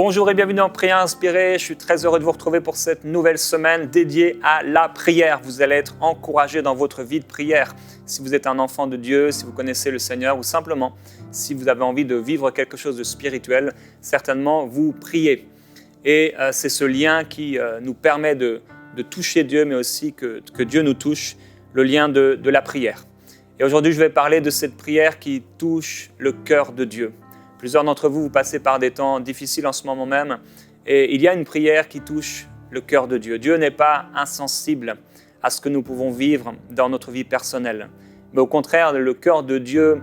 Bonjour et bienvenue dans Prière Inspirée. Je suis très heureux de vous retrouver pour cette nouvelle semaine dédiée à la prière. Vous allez être encouragés dans votre vie de prière. Si vous êtes un enfant de Dieu, si vous connaissez le Seigneur ou simplement si vous avez envie de vivre quelque chose de spirituel, certainement vous priez. Et c'est ce lien qui nous permet de toucher Dieu, mais aussi que Dieu nous touche, le lien de la prière. Et aujourd'hui, je vais parler de cette prière qui touche le cœur de Dieu. Plusieurs d'entre vous, vous passez par des temps difficiles en ce moment même et il y a une prière qui touche le cœur de Dieu. Dieu n'est pas insensible à ce que nous pouvons vivre dans notre vie personnelle. Mais au contraire, le cœur de Dieu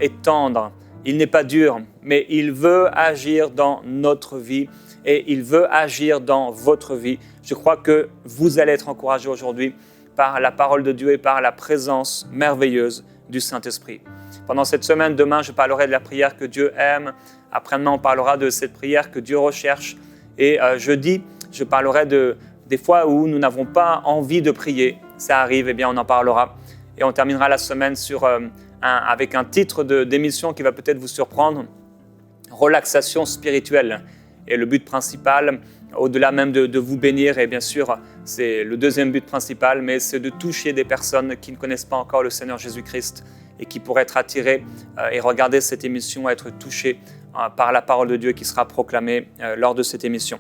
est tendre. Il n'est pas dur, mais il veut agir dans notre vie et il veut agir dans votre vie. Je crois que vous allez être encouragés aujourd'hui par la parole de Dieu et par la présence merveilleuse du Saint-Esprit. Pendant cette semaine, demain, je parlerai de la prière que Dieu aime. Après-demain, on parlera de cette prière que Dieu recherche. Et jeudi, je parlerai des fois où nous n'avons pas envie de prier. Ça arrive, eh bien, on en parlera. Et on terminera la semaine avec un titre d'émission qui va peut-être vous surprendre. Relaxation spirituelle. Et le but principal, au-delà même de vous bénir, et bien sûr, c'est le deuxième but principal, mais c'est de toucher des personnes qui ne connaissent pas encore le Seigneur Jésus-Christ et qui pourraient être attirées et regarder cette émission, être touchées par la parole de Dieu qui sera proclamée lors de cette émission.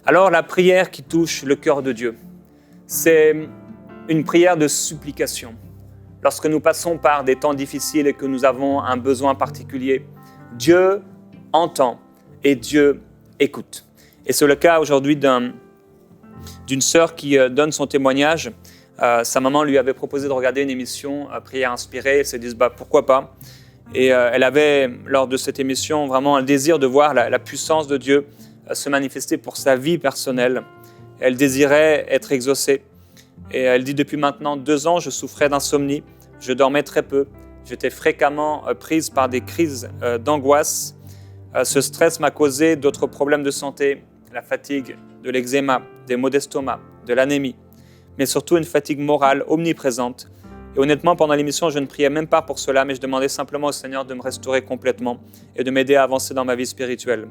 Alors, la prière qui touche le cœur de Dieu, c'est une prière de supplication. Lorsque nous passons par des temps difficiles et que nous avons un besoin particulier, Dieu entend et Dieu écoute. Et c'est le cas aujourd'hui d'une sœur qui donne son témoignage. Sa maman lui avait proposé de regarder une émission Prière Inspirée. Elle s'est dit pourquoi pas. Et elle avait, lors de cette émission, vraiment un désir de voir la puissance de Dieu se manifester pour sa vie personnelle. Elle désirait être exaucée. Et elle dit depuis maintenant 2 ans, je souffrais d'insomnie, je dormais très peu, j'étais fréquemment prise par des crises d'angoisse. Ce stress m'a causé d'autres problèmes de santé, la fatigue, de l'eczéma, des maux d'estomac, de l'anémie, mais surtout une fatigue morale omniprésente. Et honnêtement, pendant l'émission, je ne priais même pas pour cela, mais je demandais simplement au Seigneur de me restaurer complètement et de m'aider à avancer dans ma vie spirituelle.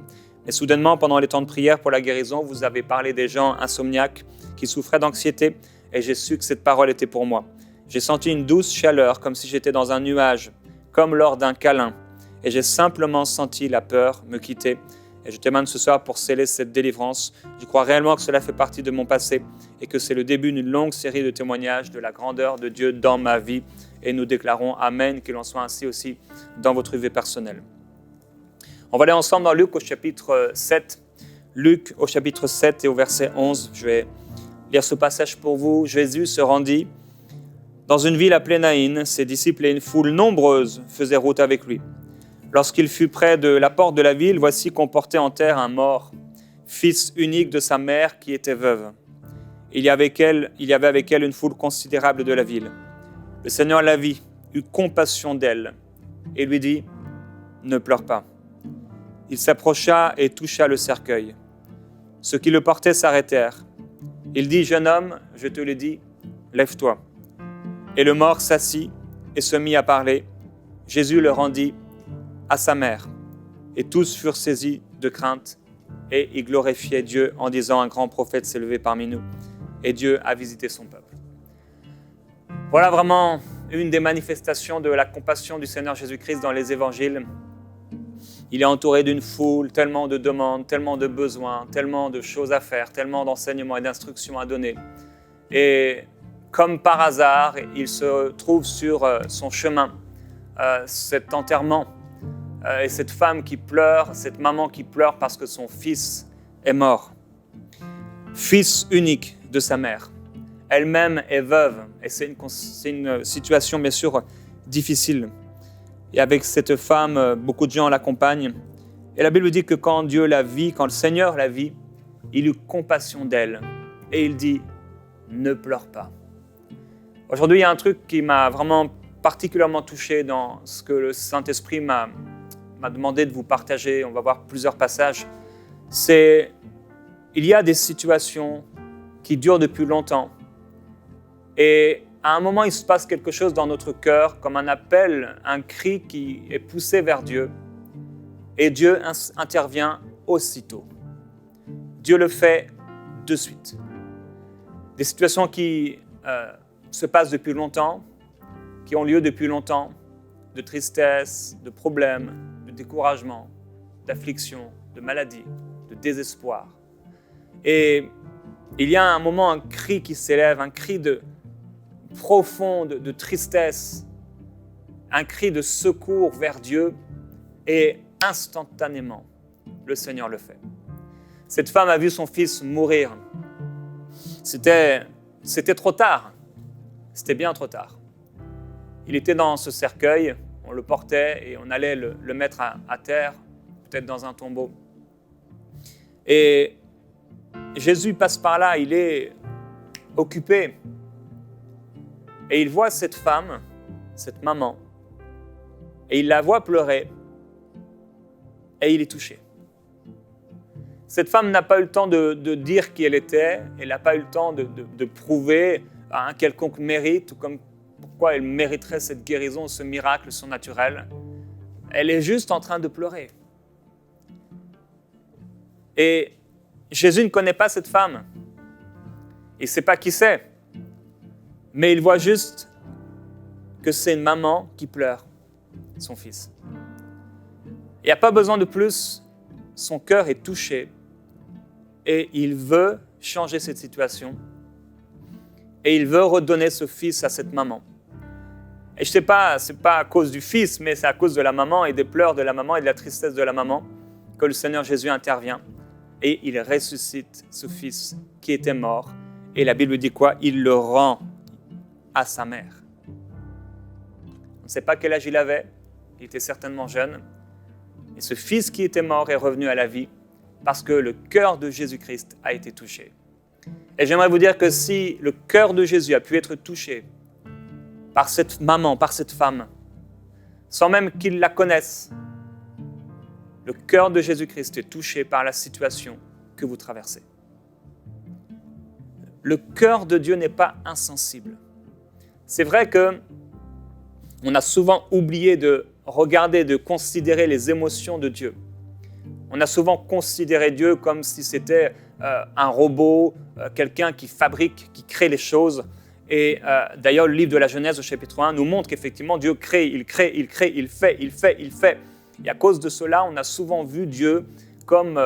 Et soudainement, pendant les temps de prière pour la guérison, vous avez parlé des gens insomniaques qui souffraient d'anxiété et j'ai su que cette parole était pour moi. J'ai senti une douce chaleur, comme si j'étais dans un nuage, comme lors d'un câlin. Et j'ai simplement senti la peur me quitter. Et je témoigne ce soir pour sceller cette délivrance. Je crois réellement que cela fait partie de mon passé et que c'est le début d'une longue série de témoignages de la grandeur de Dieu dans ma vie. Et nous déclarons Amen, qu'il en soit ainsi aussi dans votre vie personnelle. On va aller ensemble dans Luc au chapitre 7. Luc au chapitre 7 et au verset 11. Je vais lire ce passage pour vous. Jésus se rendit dans une ville appelée Naïn. Ses disciples et une foule nombreuse faisaient route avec lui. Lorsqu'il fut près de la porte de la ville, voici qu'on portait en terre un mort, fils unique de sa mère qui était veuve. Il y avait avec elle une foule considérable de la ville. Le Seigneur la vit, eut compassion d'elle et lui dit « Ne pleure pas ». Il s'approcha et toucha le cercueil. Ceux qui le portaient s'arrêtèrent. Il dit « Jeune homme, je te le dis, lève-toi ». Et le mort s'assit et se mit à parler. Jésus le rendit à sa mère. Et tous furent saisis de crainte et ils glorifiaient Dieu en disant « Un grand prophète s'est levé parmi nous et Dieu a visité son peuple ». Voilà vraiment une des manifestations de la compassion du Seigneur Jésus-Christ dans les évangiles. Il est entouré d'une foule, tellement de demandes, tellement de besoins, tellement de choses à faire, tellement d'enseignements et d'instructions à donner. Et comme par hasard, il se trouve sur son chemin, cet enterrement, et cette femme qui pleure, cette maman qui pleure parce que son fils est mort. Fils unique de sa mère. Elle-même est veuve et c'est une situation bien sûr difficile. Et avec cette femme, beaucoup de gens l'accompagnent. Et la Bible dit que quand Dieu la vit, quand le Seigneur la vit, il eut compassion d'elle. Et il dit « Ne pleure pas ». Aujourd'hui, il y a un truc qui m'a vraiment particulièrement touché dans ce que le Saint-Esprit m'a demandé de vous partager. On va voir plusieurs passages. Il y a des situations qui durent depuis longtemps. Et à un moment, il se passe quelque chose dans notre cœur, comme un appel, un cri qui est poussé vers Dieu. Et Dieu intervient aussitôt. Dieu le fait de suite. Des situations qui se passent depuis longtemps, qui ont lieu depuis longtemps, de tristesse, de problèmes, de découragement, d'affliction, de maladie, de désespoir. Et il y a un moment, un cri qui s'élève, un cri profond de tristesse, un cri de secours vers Dieu, et instantanément, le Seigneur le fait. Cette femme a vu son fils mourir. C'était trop tard. C'était bien trop tard. Il était dans ce cercueil, on le portait et on allait le mettre à terre, peut-être dans un tombeau. Et Jésus passe par là, il est occupé. Et il voit cette femme, cette maman, et il la voit pleurer, et il est touché. Cette femme n'a pas eu le temps de dire qui elle était, elle n'a pas eu le temps de prouver un quelconque mérite, ou comme pourquoi elle mériterait cette guérison, ce miracle surnaturel. Elle est juste en train de pleurer. Et Jésus ne connaît pas cette femme. Il ne sait pas qui c'est. Mais il voit juste que c'est une maman qui pleure son fils. Il n'y a pas besoin de plus. Son cœur est touché. Et il veut changer cette situation. Et il veut redonner ce fils à cette maman. Et je ne sais pas, ce n'est pas à cause du fils, mais c'est à cause de la maman et des pleurs de la maman et de la tristesse de la maman que le Seigneur Jésus intervient. Et il ressuscite ce fils qui était mort. Et la Bible dit quoi? Il le rend à sa mère. On ne sait pas quel âge il avait. Il était certainement jeune. Et ce fils qui était mort est revenu à la vie parce que le cœur de Jésus-Christ a été touché. Et j'aimerais vous dire que si le cœur de Jésus a pu être touché par cette maman, par cette femme, sans même qu'il la connaisse, le cœur de Jésus-Christ est touché par la situation que vous traversez. Le cœur de Dieu n'est pas insensible. C'est vrai qu'on a souvent oublié de regarder, de considérer les émotions de Dieu. On a souvent considéré Dieu comme si c'était un robot, quelqu'un qui fabrique, qui crée les choses. Et d'ailleurs, le livre de la Genèse au chapitre 1 nous montre qu'effectivement, Dieu crée, il fait. Et à cause de cela, on a souvent vu Dieu comme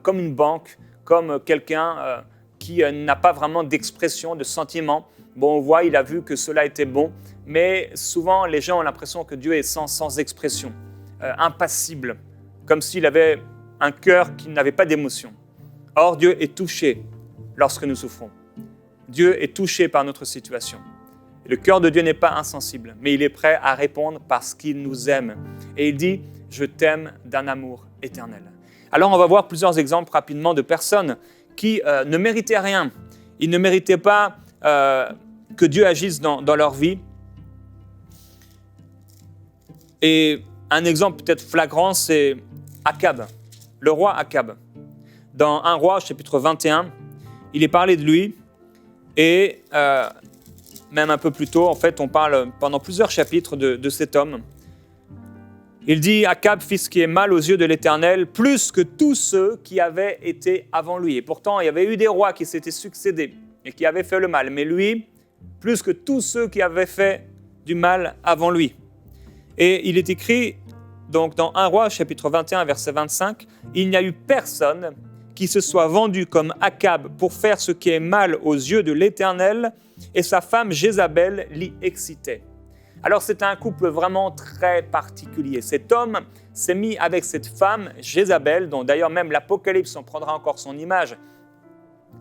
une banque, comme quelqu'un qui n'a pas vraiment d'expression, de sentiment. Bon, on voit, il a vu que cela était bon, mais souvent, les gens ont l'impression que Dieu est sans expression, impassible, comme s'il avait un cœur qui n'avait pas d'émotion. Or, Dieu est touché lorsque nous souffrons. Dieu est touché par notre situation. Et le cœur de Dieu n'est pas insensible, mais il est prêt à répondre parce qu'il nous aime. Et il dit « Je t'aime d'un amour éternel ». Alors, on va voir plusieurs exemples rapidement de personnes qui ne méritaient rien. Ils ne méritaient pas que Dieu agisse dans leur vie. Et un exemple peut-être flagrant, c'est Akab, le roi Akab. Dans 1 Roi, chapitre 21, il est parlé de lui. Et même un peu plus tôt, en fait, on parle pendant plusieurs chapitres de cet homme. Il dit « Akab, fils qui est mal aux yeux de l'Éternel, plus que tous ceux qui avaient été avant lui. » Et pourtant, il y avait eu des rois qui s'étaient succédés et qui avaient fait le mal. Mais lui, plus que tous ceux qui avaient fait du mal avant lui. Et il est écrit donc dans 1 Roi, chapitre 21, verset 25, « Il n'y a eu personne qui se soit vendu comme Akab pour faire ce qui est mal aux yeux de l'Éternel, et sa femme Jézabel l'y excitait. » Alors c'est un couple vraiment très particulier. Cet homme s'est mis avec cette femme Jézabel, dont d'ailleurs même l'Apocalypse en prendra encore son image,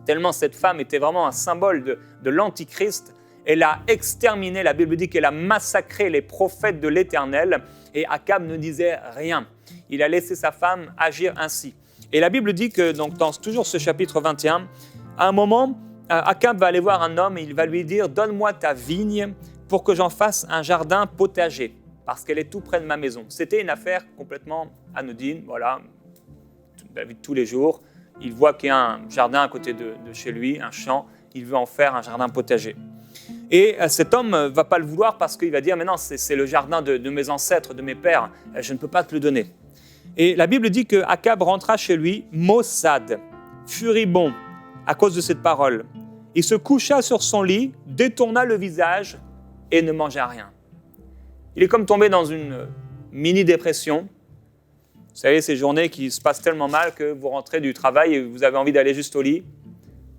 tellement cette femme était vraiment un symbole de l'Antichrist. Elle a exterminé, la Bible dit qu'elle a massacré les prophètes de l'Éternel, et Akab ne disait rien. Il a laissé sa femme agir ainsi. Et la Bible dit que, donc, dans toujours ce chapitre 21, à un moment, Akab va aller voir un homme et il va lui dire « Donne-moi ta vigne pour que j'en fasse un jardin potager, parce qu'elle est tout près de ma maison. » C'était une affaire complètement anodine, voilà, la vie de tous les jours. Il voit qu'il y a un jardin à côté de chez lui, un champ, il veut en faire un jardin potager. Et cet homme ne va pas le vouloir parce qu'il va dire « Mais non, c'est le jardin de mes ancêtres, de mes pères, je ne peux pas te le donner. » Et la Bible dit que Akab rentra chez lui, maussade, furibond, à cause de cette parole. Il se coucha sur son lit, détourna le visage et ne mangea rien. Il est comme tombé dans une mini-dépression. Vous savez, ces journées qui se passent tellement mal que vous rentrez du travail et vous avez envie d'aller juste au lit.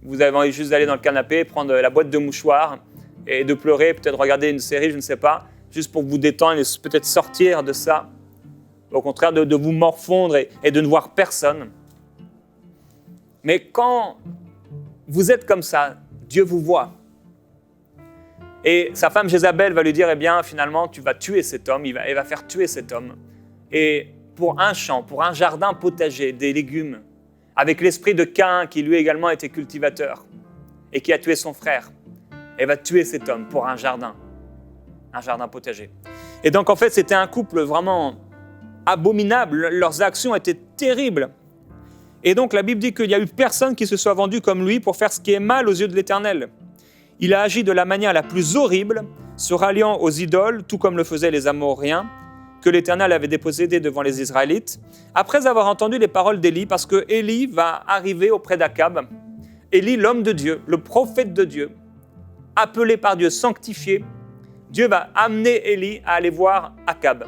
Vous avez envie juste d'aller dans le canapé, prendre la boîte de mouchoirs et de pleurer, peut-être regarder une série, je ne sais pas, juste pour vous détendre et peut-être sortir de ça. Au contraire, de vous morfondre et de ne voir personne. Mais quand vous êtes comme ça, Dieu vous voit. Et sa femme Jézabel va lui dire, eh bien, finalement, tu vas tuer cet homme, elle va faire tuer cet homme. Et pour un champ, pour un jardin potager, des légumes, avec l'esprit de Caïn, qui lui également était cultivateur, et qui a tué son frère, elle va tuer cet homme pour un jardin potager. Et donc, en fait, c'était un couple vraiment abominable, leurs actions étaient terribles. Et donc, la Bible dit qu'il n'y a eu personne qui se soit vendu comme lui pour faire ce qui est mal aux yeux de l'Éternel. Il a agi de la manière la plus horrible, se ralliant aux idoles, tout comme le faisaient les Amoréens, que l'Éternel avait dépossédés devant les Israélites, après avoir entendu les paroles d'Élie, parce que Élie va arriver auprès d'Akab. Élie, l'homme de Dieu, le prophète de Dieu, appelé par Dieu, sanctifié, Dieu va amener Élie à aller voir Akab.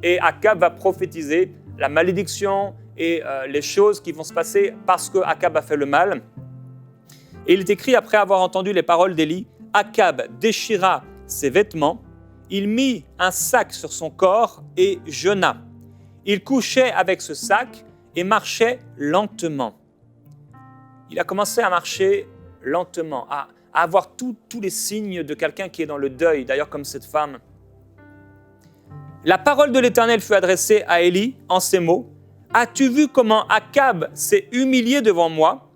Et Akab va prophétiser la malédiction et les choses qui vont se passer parce que Akab a fait le mal. Et il est écrit, après avoir entendu les paroles d'Élie, Akab déchira ses vêtements, il mit un sac sur son corps et jeûna. Il couchait avec ce sac et marchait lentement. Il a commencé à marcher lentement, à avoir tous les signes de quelqu'un qui est dans le deuil, d'ailleurs comme cette femme. La parole de l'Éternel fut adressée à Élie en ces mots, « As-tu vu comment Akab s'est humilié devant moi ?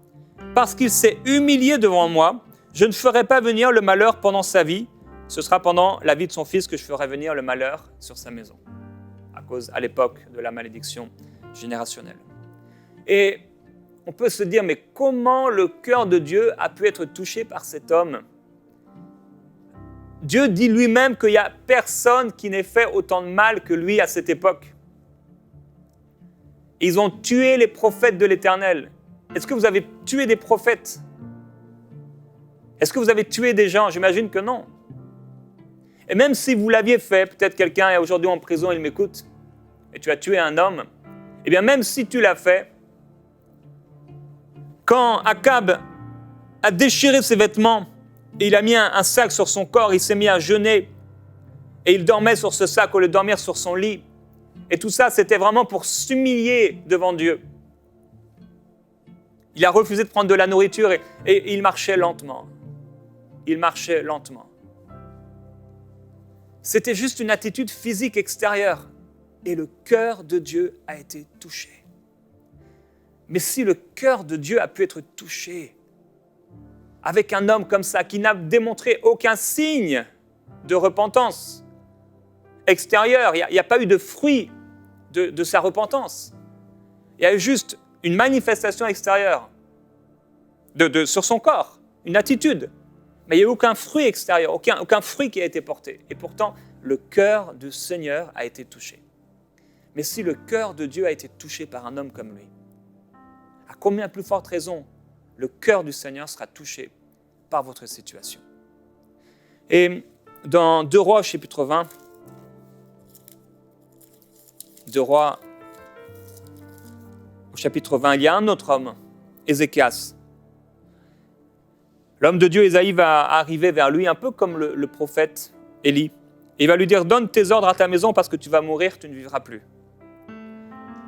Parce qu'il s'est humilié devant moi, je ne ferai pas venir le malheur pendant sa vie. Ce sera pendant la vie de son fils que je ferai venir le malheur sur sa maison. » À l'époque de la malédiction générationnelle. Et on peut se dire, mais comment le cœur de Dieu a pu être touché par cet homme ? Dieu dit lui-même qu'il n'y a personne qui n'ait fait autant de mal que lui à cette époque. Ils ont tué les prophètes de l'Éternel. Est-ce que vous avez tué des prophètes ? Est-ce que vous avez tué des gens ? J'imagine que non. Et même si vous l'aviez fait, peut-être quelqu'un est aujourd'hui en prison, il m'écoute, et tu as tué un homme, eh bien même si tu l'as fait, quand Akab a déchiré ses vêtements, et il a mis un sac sur son corps, il s'est mis à jeûner, et il dormait sur ce sac au lieu de dormir sur son lit, et tout ça, c'était vraiment pour s'humilier devant Dieu. Il a refusé de prendre de la nourriture et il marchait lentement. Il marchait lentement. C'était juste une attitude physique extérieure. Et le cœur de Dieu a été touché. Mais si le cœur de Dieu a pu être touché avec un homme comme ça, qui n'a démontré aucun signe de repentance extérieure, il n'y a pas eu de fruit de sa repentance. Il y a eu juste une manifestation extérieure sur son corps, une attitude. Mais il n'y a eu aucun fruit extérieur, aucun fruit qui a été porté. Et pourtant, le cœur du Seigneur a été touché. Mais si le cœur de Dieu a été touché par un homme comme lui, à combien plus forte raison le cœur du Seigneur sera touché par votre situation. Et dans 2 Rois, chapitre 20, 2 Rois, au chapitre 20, il y a un autre homme, Ézéchias. L'homme de Dieu, Ésaïe, va arriver vers lui, un peu comme le prophète Élie. Et il va lui dire, donne tes ordres à ta maison parce que tu vas mourir, tu ne vivras plus.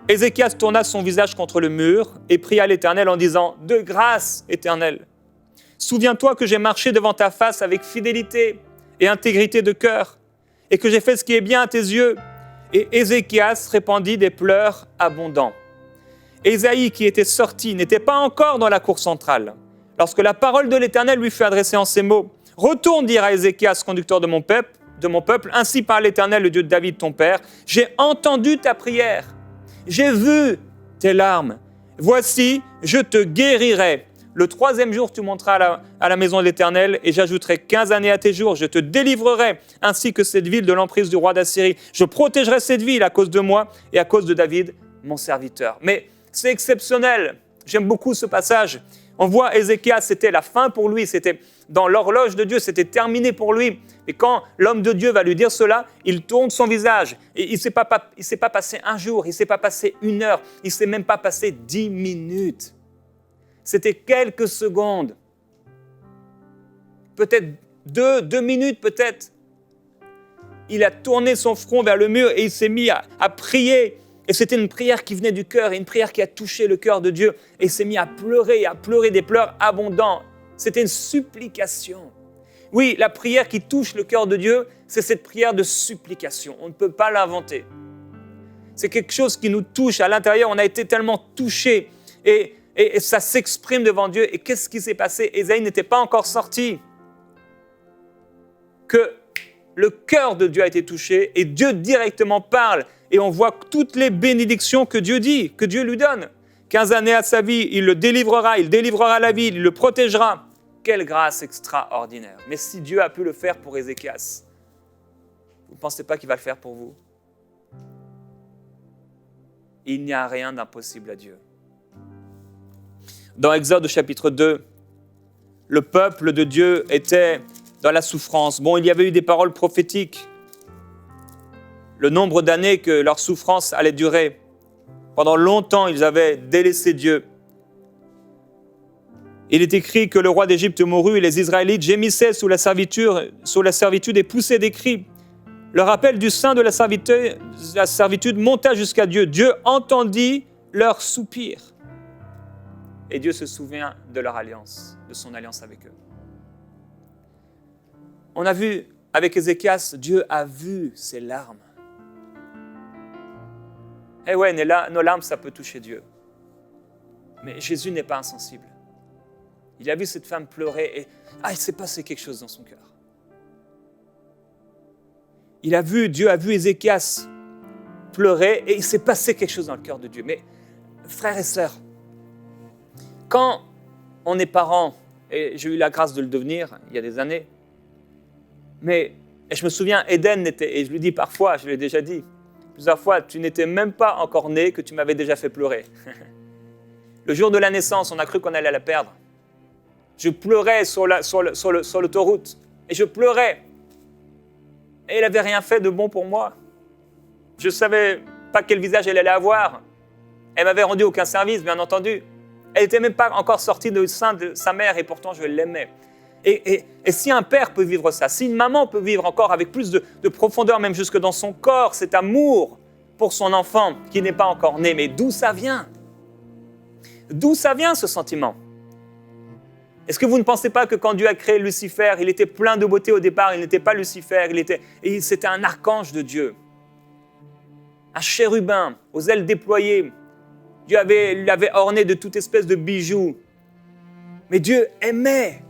Ézéchias tourna son visage contre le mur et pria l'Éternel en disant, de grâce, Éternel, souviens-toi que j'ai marché devant ta face avec fidélité et intégrité de cœur et que j'ai fait ce qui est bien à tes yeux. Et Ézéchias répandit des pleurs abondants. Ésaïe, qui était sorti, n'était pas encore dans la cour centrale. Lorsque la parole de l'Éternel lui fut adressée en ces mots, « Retourne dire à Ézéchias, conducteur de mon peuple, ainsi parle l'Éternel, le Dieu de David, ton père, j'ai entendu ta prière, j'ai vu tes larmes. Voici, je te guérirai. Le 3e jour, tu monteras à la maison de l'Éternel et j'ajouterai 15 années à tes jours. Je te délivrerai, ainsi que cette ville de l'emprise du roi d'Assyrie. Je protégerai cette ville à cause de moi et à cause de David, mon serviteur. Mais c'est exceptionnel. J'aime beaucoup ce passage. On voit Ézéchias, c'était la fin pour lui, c'était dans l'horloge de Dieu, c'était terminé pour lui. Et quand l'homme de Dieu va lui dire cela, il tourne son visage. Et il ne s'est pas passé un jour, il ne s'est pas passé une heure, il ne s'est même pas passé 10 minutes. C'était quelques secondes. Peut-être deux minutes, peut-être. Il a tourné son front vers le mur et il s'est mis à prier. Et c'était une prière qui venait du cœur, et une prière qui a touché le cœur de Dieu. Et il s'est mis à pleurer des pleurs abondants. C'était une supplication. Oui, la prière qui touche le cœur de Dieu, c'est cette prière de supplication. On ne peut pas l'inventer. C'est quelque chose qui nous touche à l'intérieur. On a été tellement touchés et ça s'exprime devant Dieu. Et qu'est-ce qui s'est passé? Ésaïe n'était pas encore sorti. Que le cœur de Dieu a été touché et Dieu directement parle. Et on voit toutes les bénédictions que Dieu dit, que Dieu lui donne. 15 années à sa vie, il le délivrera, il délivrera la ville, il le protégera. Quelle grâce extraordinaire. Mais si Dieu a pu le faire pour Ézéchias, vous ne pensez pas qu'il va le faire pour vous? Il n'y a rien d'impossible à Dieu. Dans Exode chapitre 2, le peuple de Dieu était dans la souffrance. Bon, il y avait eu des paroles prophétiques. Le nombre d'années que leur souffrance allait durer. Pendant longtemps, ils avaient délaissé Dieu. Il est écrit que le roi d'Égypte mourut et les Israélites gémissaient sous la servitude et poussaient des cris. Le rappel du sein de la servitude monta jusqu'à Dieu. Dieu entendit leurs soupirs. Et Dieu se souvient de leur alliance, de son alliance avec eux. On a vu avec Ézéchias, Dieu a vu ses larmes. Eh ouais, nos larmes, ça peut toucher Dieu. Mais Jésus n'est pas insensible. Il a vu cette femme pleurer et il s'est passé quelque chose dans son cœur. Dieu a vu Ézéchias pleurer et il s'est passé quelque chose dans le cœur de Dieu. Mais frères et sœurs, quand on est parent, et j'ai eu la grâce de le devenir il y a des années, et je me souviens, Eden n'était, et je lui dis parfois, je l'ai déjà dit, plusieurs fois, tu n'étais même pas encore né que tu m'avais déjà fait pleurer. Le jour de la naissance, on a cru qu'on allait la perdre. Je pleurais sur l'autoroute, et je pleurais. Et elle n'avait rien fait de bon pour moi. Je ne savais pas quel visage elle allait avoir. Elle m'avait rendu aucun service, bien entendu. Elle n'était même pas encore sortie du sein de sa mère, et pourtant je l'aimais. Et si un père peut vivre ça, si une maman peut vivre encore avec plus de profondeur, même jusque dans son corps, cet amour pour son enfant qui n'est pas encore né, mais d'où ça vient? D'où ça vient ce sentiment? Est-ce que vous ne pensez pas que quand Dieu a créé Lucifer, il était plein de beauté au départ, il n'était pas Lucifer, c'était un archange de Dieu, un chérubin aux ailes déployées. Dieu l'avait orné de toute espèce de bijoux. Mais Dieu aimait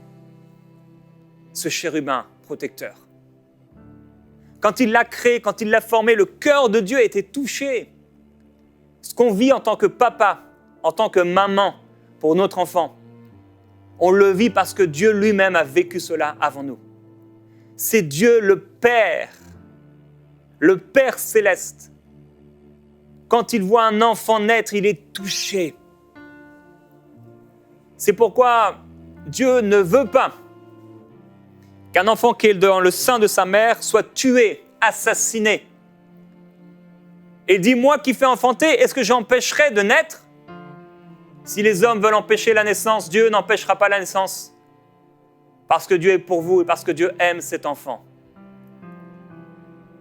ce chérubin protecteur. Quand il l'a créé, quand il l'a formé, le cœur de Dieu était touché. Ce qu'on vit en tant que papa, en tant que maman pour notre enfant, on le vit parce que Dieu lui-même a vécu cela avant nous. C'est Dieu le Père céleste. Quand il voit un enfant naître, il est touché. C'est pourquoi Dieu ne veut pas qu'un enfant qui est dans le sein de sa mère soit tué, assassiné. Et dit, moi qui fais enfanter, est-ce que j'empêcherai de naître? Si les hommes veulent empêcher la naissance, Dieu n'empêchera pas la naissance. Parce que Dieu est pour vous et parce que Dieu aime cet enfant.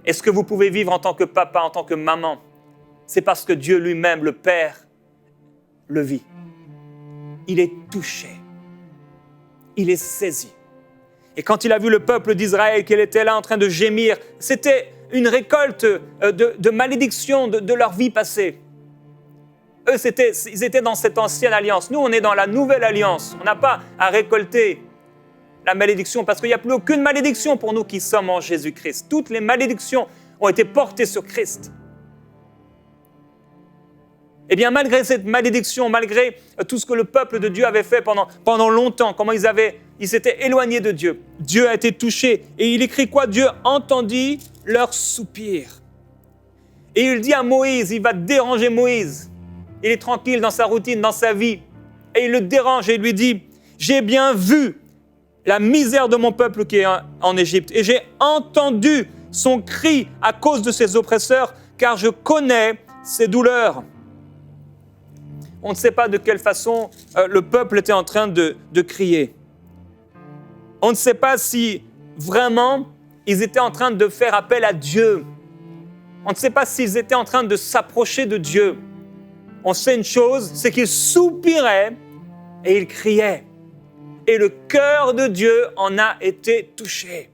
Est-ce que vous pouvez vivre en tant que papa, en tant que maman? C'est parce que Dieu lui-même, le Père, le vit. Il est touché. Il est saisi. Et quand il a vu le peuple d'Israël, qu'il était là en train de gémir, c'était une récolte de malédictions de leur vie passée. Eux, ils étaient dans cette ancienne alliance. Nous, on est dans la nouvelle alliance. On n'a pas à récolter la malédiction parce qu'il n'y a plus aucune malédiction pour nous qui sommes en Jésus-Christ. Toutes les malédictions ont été portées sur Christ. Eh bien, malgré cette malédiction, malgré tout ce que le peuple de Dieu avait fait pendant longtemps, comment ils s'étaient éloignés de Dieu, Dieu a été touché. Et il écrit quoi? Dieu entendit leurs soupirs. Et il dit à Moïse, il va déranger Moïse. Il est tranquille dans sa routine, dans sa vie. Et il le dérange et il lui dit, « J'ai bien vu la misère de mon peuple qui est en Égypte et j'ai entendu son cri à cause de ses oppresseurs, car je connais ses douleurs. » On ne sait pas de quelle façon le peuple était en train de crier. On ne sait pas si vraiment ils étaient en train de faire appel à Dieu. On ne sait pas s'ils étaient en train de s'approcher de Dieu. On sait une chose, c'est qu'ils soupiraient et ils criaient. Et le cœur de Dieu en a été touché.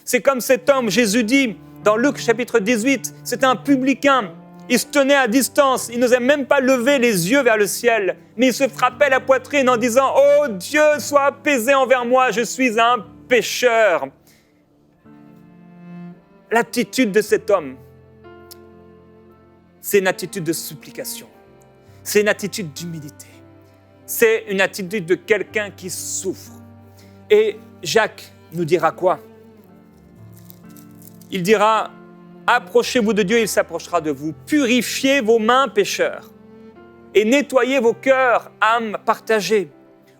C'est comme cet homme, Jésus dit dans Luc chapitre 18, c'était un publicain. Il se tenait à distance, il n'osait même pas lever les yeux vers le ciel, mais il se frappait la poitrine en disant « Oh Dieu, sois apaisé envers moi, je suis un pécheur. » L'attitude de cet homme, c'est une attitude de supplication, c'est une attitude d'humilité, c'est une attitude de quelqu'un qui souffre. Et Jacques nous dira quoi? Il dira « Approchez-vous de Dieu, il s'approchera de vous. Purifiez vos mains, pécheurs, et nettoyez vos cœurs, âmes partagées.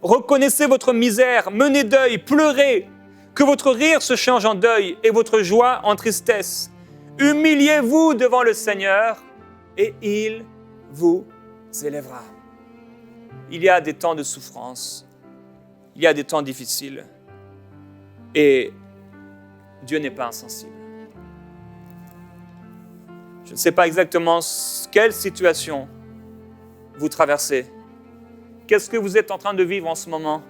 Reconnaissez votre misère, menez deuil, pleurez, que votre rire se change en deuil et votre joie en tristesse. Humiliez-vous devant le Seigneur, et il vous élèvera. » Il y a des temps de souffrance, il y a des temps difficiles, et Dieu n'est pas insensible. Je ne sais pas exactement quelle situation vous traversez. Qu'est-ce que vous êtes en train de vivre en ce moment?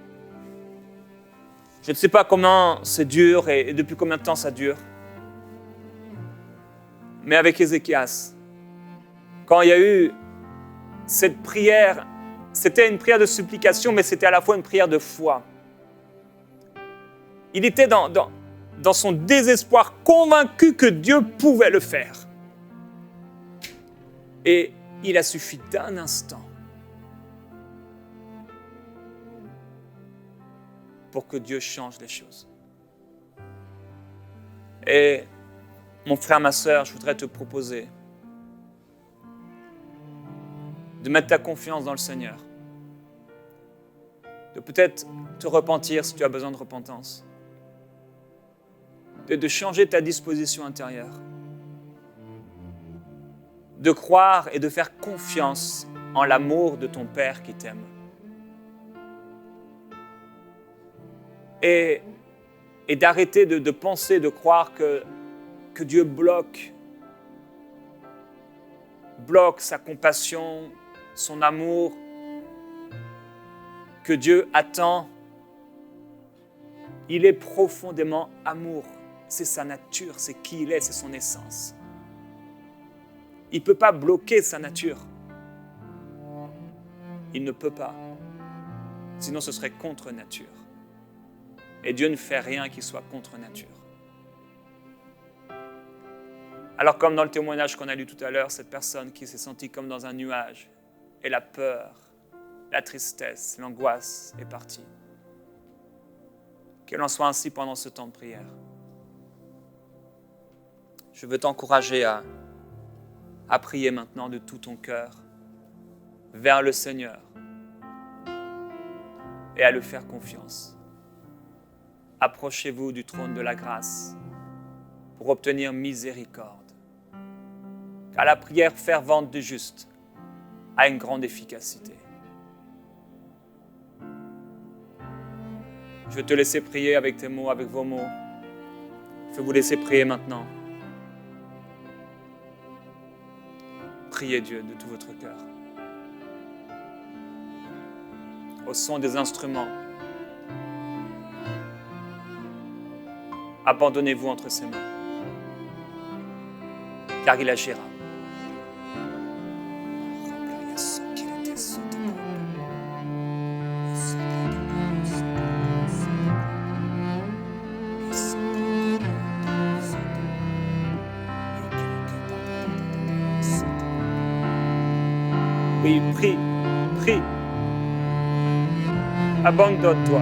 Je ne sais pas comment c'est dur et depuis combien de temps ça dure. Mais avec Ézéchias, quand il y a eu cette prière, c'était une prière de supplication, mais c'était à la fois une prière de foi. Il était dans son désespoir, convaincu que Dieu pouvait le faire. Et il a suffi d'un instant pour que Dieu change les choses. Et mon frère, ma sœur, je voudrais te proposer de mettre ta confiance dans le Seigneur, de peut-être te repentir si tu as besoin de repentance, de changer ta disposition intérieure, de croire et de faire confiance en l'amour de ton Père qui t'aime. Et d'arrêter de penser, de croire que Dieu bloque sa compassion, son amour, que Dieu attend. Il est profondément amour. C'est sa nature, c'est qui il est, c'est son essence. Il ne peut pas bloquer sa nature. Il ne peut pas. Sinon, ce serait contre nature. Et Dieu ne fait rien qui soit contre nature. Alors, comme dans le témoignage qu'on a lu tout à l'heure, cette personne qui s'est sentie comme dans un nuage, et la peur, la tristesse, l'angoisse est partie. Qu'il en soit ainsi pendant ce temps de prière. Je veux t'encourager à prier maintenant de tout ton cœur vers le Seigneur et à le faire confiance. Approchez-vous du trône de la grâce pour obtenir miséricorde. Car la prière fervente du juste a une grande efficacité. Je vais te laisser prier avec tes mots, avec vos mots. Je vais vous laisser prier maintenant. Priez Dieu de tout votre cœur. Au son des instruments, abandonnez-vous entre ses mains, car il agira. Oui, prie, prie. Abandonne-toi.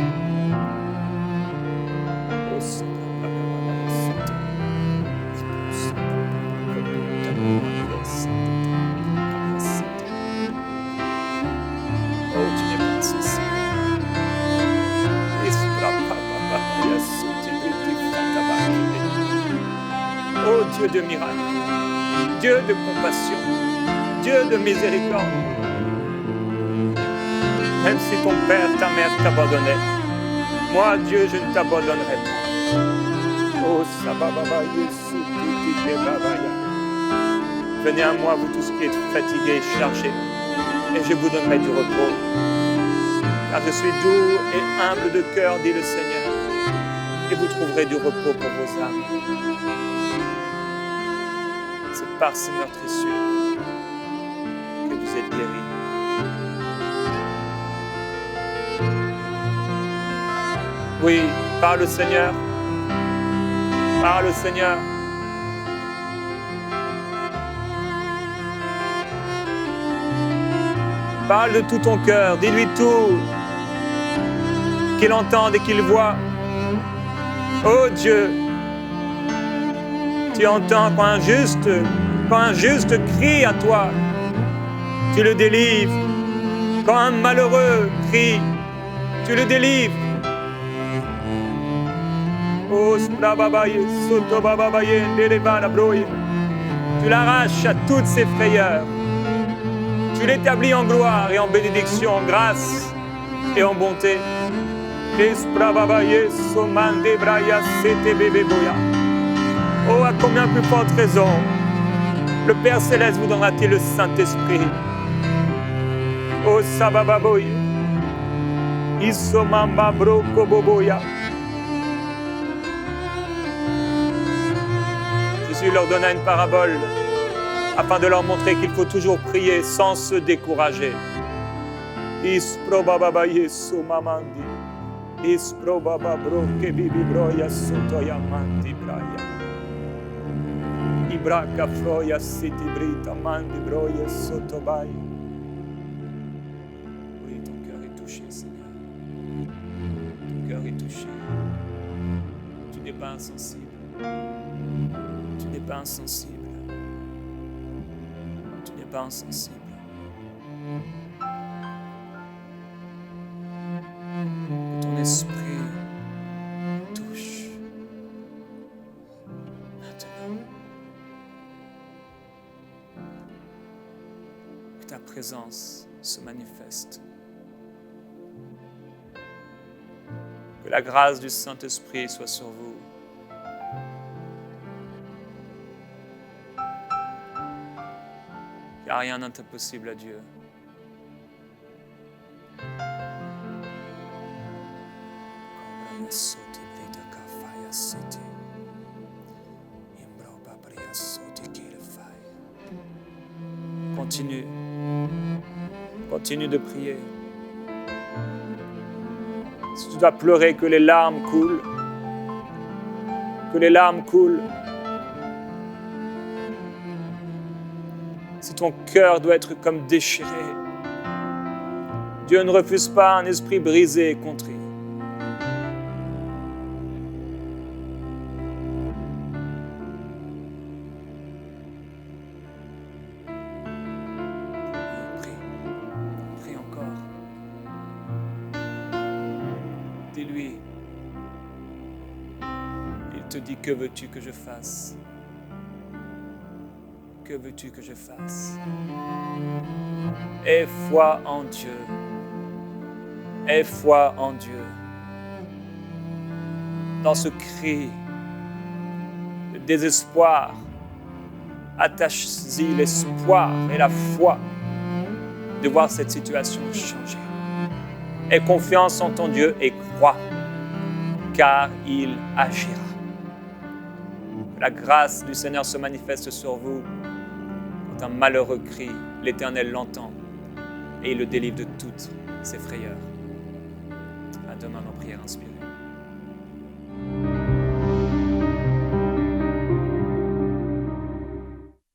de miracles, Dieu de compassion, Dieu de miséricorde. Même si ton père, ta mère t'abandonnaient, moi, Dieu, je ne t'abandonnerai pas. Oh, Sabababa, Yesu, Tiki, Babaya. Venez à moi, vous tous qui êtes fatigués et chargés, et je vous donnerai du repos. Car je suis doux et humble de cœur, dit le Seigneur, et vous trouverez du repos pour vos âmes. C'est par ces meurtrissures que vous êtes guéris. Oui, par le Seigneur. Par le Seigneur. Parle de tout ton cœur, dis-lui tout. Qu'il entende et qu'il voit. Oh Dieu, tu entends quand un juste crie à toi, tu le délivres. Quand un malheureux crie, tu le délivres. Oh, tu l'arraches à toutes ses frayeurs. Tu l'établis en gloire et en bénédiction, en grâce et en bonté. Oh, à combien plus forte raison le Père Céleste vous donnera-t-il le Saint-Esprit. Oh, Sabababoye. Isomamba broko boboya. Jésus leur donna une parabole afin de leur montrer qu'il faut toujours prier sans se décourager. Isprobababa yesu mamandi. Isprobaba broke bibi broya sotoya mandi braya. Ibraka froya siti brita mandi broya sotobay. Oui, ton cœur est touché, Seigneur. Ton cœur est touché. Tu n'es pas insensible. Tu n'es pas insensible. Tu n'es pas insensible. Que ton esprit touche maintenant. Que ta présence se manifeste. Que la grâce du Saint-Esprit soit sur vous. Il n'y a rien d'impossible à Dieu. Continue. Continue de prier. Si tu dois pleurer, que les larmes coulent. Que les larmes coulent. Si ton cœur doit être comme déchiré, Dieu ne refuse pas un esprit brisé et contrit. Prie encore. Dis-lui. Il te dit, que veux-tu que je fasse ? Que veux-tu que je fasse? Aie foi en Dieu. Aie foi en Dieu. Dans ce cri de désespoir, attache-y l'espoir et la foi de voir cette situation changer. Aie confiance en ton Dieu et crois, car il agira. Que la grâce du Seigneur se manifeste sur vous. Un malheureux cri, l'Éternel l'entend et il le délivre de toutes ses frayeurs. À demain dans prière inspirée.